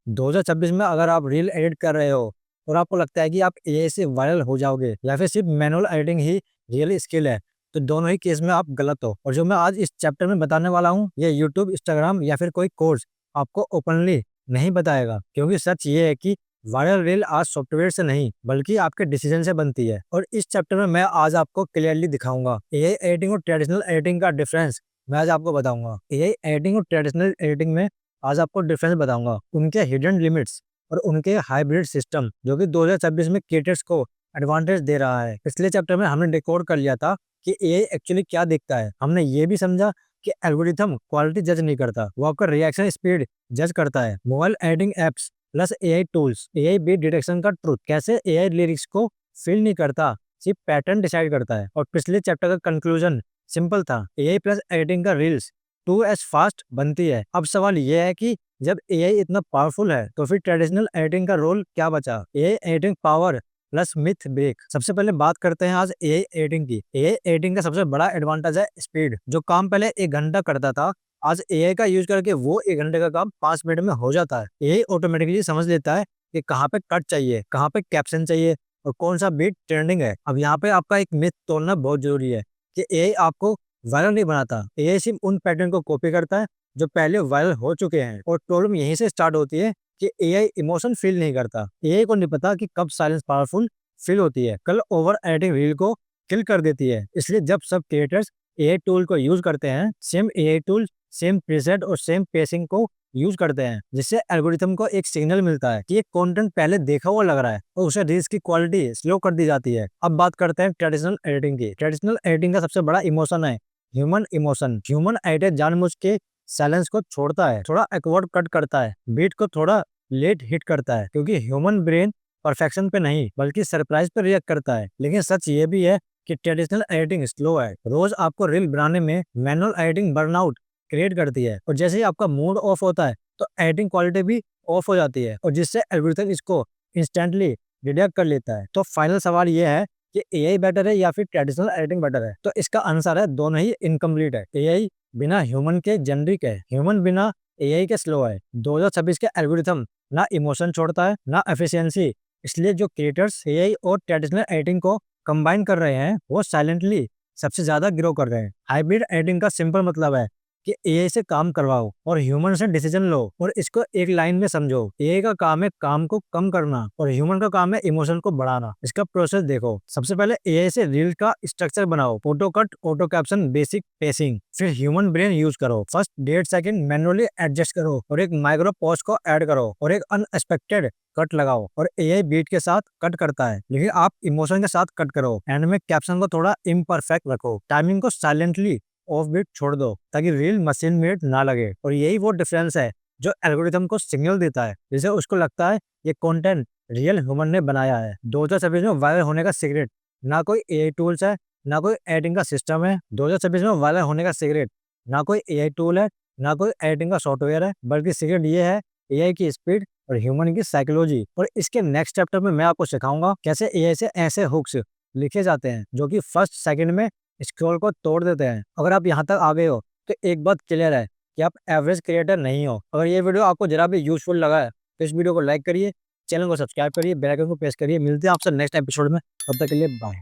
2026 में अगर आप रील एडिट कर रहे हो और आपको लगता है कि आप एआई से वायरल हो जाओगे या फिर सिर्फ मैनुअल एडिटिंग ही रियल स्किल है, तो दोनों ही केस में आप गलत हो। और जो मैं आज इस चैप्टर में बताने वाला हूँ, ये यूट्यूब, इंस्टाग्राम या फिर कोई कोर्स आपको ओपनली नहीं बताएगा, क्योंकि सच ये है कि वायरल रील आज सॉफ्टवेयर से नहीं बल्कि आपके डिसीजन से बनती है। और इस चैप्टर में मैं आज आपको क्लियरली दिखाऊंगा एआई एडिटिंग और ट्रेडिशनल एडिटिंग का डिफरेंस। मैं आज आपको बताऊंगा एआई एडिटिंग और ट्रेडिशनल एडिटिंग में आज आपको डिफरेंस बताऊंगा, उनके हिडन लिमिट्स और उनके हाइब्रिड सिस्टम जो कि 2026 में क्रिएटर्स को एडवांटेज दे रहा है। पिछले चैप्टर में हमने डिकोड कर लिया था कि एआई एक्चुअली क्या दिखता है। हमने ये भी समझा कि एल्गोरिथम क्वालिटी जज नहीं करता, वो आपका रिएक्शन स्पीड जज करता है। Mobile editing apps plus AI tools, AI beat detection का ट्रुथ, कैसे एआई लिरिक्स को फिल नहीं करता, सिर्फ पैटर्न डिसाइड करता है। और पिछले चैप्टर का कंक्लूजन सिंपल था, एआई प्लस एडिटिंग का रील्स 2x फास्ट बनती है। अब सवाल यह है कि जब एआई इतना पावरफुल है तो फिर ट्रेडिशनल एडिटिंग का रोल क्या बचा? AI editing power plus myth break. सबसे पहले बात करते हैं आज एआई एडिटिंग की। एआई एडिटिंग का सबसे बड़ा एडवांटेज है स्पीड। जो काम पहले 1 घंटा करता था, आज एआई का यूज करके वो 1 घंटे का काम 5 मिनट में हो जाता है। एआई ऑटोमेटिकली समझ लेता है कि कहाँ पे कट चाहिए, कहाँ पे कैप्शन चाहिए और कौन सा बीट ट्रेंडिंग है। अब यहाँ पे आपका एक मिथ तोड़ना बहुत जरूरी है कि एआई आपको वायरल नहीं बनाता। एआई सिर्फ उन पैटर्न को कॉपी करता है जो पहले वायरल हो चुके हैं। और प्रॉब्लम यहीं से स्टार्ट होती है कि एआई इमोशन फील नहीं करता। एआई को नहीं पता कि कब साइलेंस पावरफुल फील होती है, कल ओवर एडिटिंग रील को किल कर देती है। इसलिए जब सब क्रिएटर्स एआई टूल को यूज करते हैं, same AI tool, same preset और सेम पेसिंग को यूज करते हैं, जिससे एल्गोरिथम को एक सिग्नल मिलता है कि ये कंटेंट पहले देखा हुआ लग रहा है और उसे रील्स की क्वालिटी स्लो कर दी जाती है। अब बात करते हैं ट्रेडिशनल एडिटिंग की। ट्रेडिशनल एडिटिंग का सबसे बड़ा इमोशन है ह्यूमन इमोशन। ह्यूमन एडिटर जानबूझ के साइलेंस को छोड़ता है, थोड़ा एक्वर्ड कट करता है, बीट को थोड़ा लेट हिट करता है, क्योंकि ह्यूमन ब्रेन परफेक्शन पे नहीं बल्कि सरप्राइज पे रिएक्ट करता है। लेकिन सच ये भी है कि ट्रेडिशनल एडिटिंग स्लो है। रोज आपको रील बनाने में मैनुअल एडिटिंग बर्नआउट क्रिएट करती है, और जैसे ही आपका मूड ऑफ होता है तो एडिटिंग क्वालिटी भी ऑफ हो जाती है, और जिससे एल्गोरिथम इसको इंस्टेंटली डिटेक्ट कर लेता है। तो फाइनल सवाल ये है कि एआई बेटर है या फिर ट्रेडिशनल एडिटिंग बेटर है? तो इसका आंसर है दोनों ही इनकम्प्लीट है। एआई बिना ह्यूमन के जेनरिक है, ह्यूमन बिना एआई के स्लो है। 2026 के एल्गोरिथम ना इमोशन छोड़ता है ना एफिशिएंसी। इसलिए जो क्रिएटर्स एआई और ट्रेडिशनल एडिटिंग को कंबाइन कर रहे हैं वो साइलेंटली सबसे ज्यादा ग्रो कर रहे हैं। हाइब्रिड एडिटिंग का सिंपल मतलब है कि एआई से काम करवाओ और ह्यूमन से डिसीजन लो, और इसको एक लाइन में समझो। एआई का काम है काम को कम करना और ह्यूमन का काम है इमोशन को बढ़ाना। इसका प्रोसेस देखो, सबसे पहले एआई से रील का स्ट्रक्चर बनाओ, auto cut, auto caption, basic pacing. फिर ह्यूमन ब्रेन यूज करो, फर्स्ट 1.5 सेकंड मैनुअली एडजस्ट करो और एक माइक्रो पॉज को ऐड करो और एक अनएक्सपेक्टेड कट लगाओ। और एआई बीट के साथ कट करता है, लेकिन आप इमोशन के साथ कट करो। एंड में कैप्शन को थोड़ा इम्परफेक्ट रखो, टाइमिंग को साइलेंटली ऑफ बीट छोड़ दो ताकि रील मशीन मेड ना लगे। और यही वो डिफरेंस है जो एल्गोरिथम को सिग्नल देता है, जिसे उसको लगता है ये कंटेंट रियल ह्यूमन ने बनाया है। 2026 में वायरल होने का सीक्रेट ना कोई एआई टूल्स है ना कोई एडिटिंग का सिस्टम है। 2026 में वायरल होने का सीक्रेट ना कोई एआई टूल है ना कोई एडिटिंग का सॉफ्टवेयर है, बल्कि सीक्रेट ये है एआई की स्पीड और ह्यूमन की साइकोलॉजी। और इसके नेक्स्ट चैप्टर में मैं आपको सिखाऊंगा कैसे एआई से ऐसे हुक्स लिखे जाते हैं जो कि फर्स्ट सेकंड में स्क्रॉल को तोड़ देते हैं। अगर आप यहाँ तक आ गए हो तो एक बात क्लियर है कि आप एवरेज क्रिएटर नहीं हो। अगर ये वीडियो आपको जरा भी यूजफुल लगा है तो इस वीडियो को लाइक करिए, चैनल को सब्सक्राइब करिए, बेल आइकन को प्रेस करिए। मिलते हैं आपसे नेक्स्ट एपिसोड में, तब तक के लिए बाय।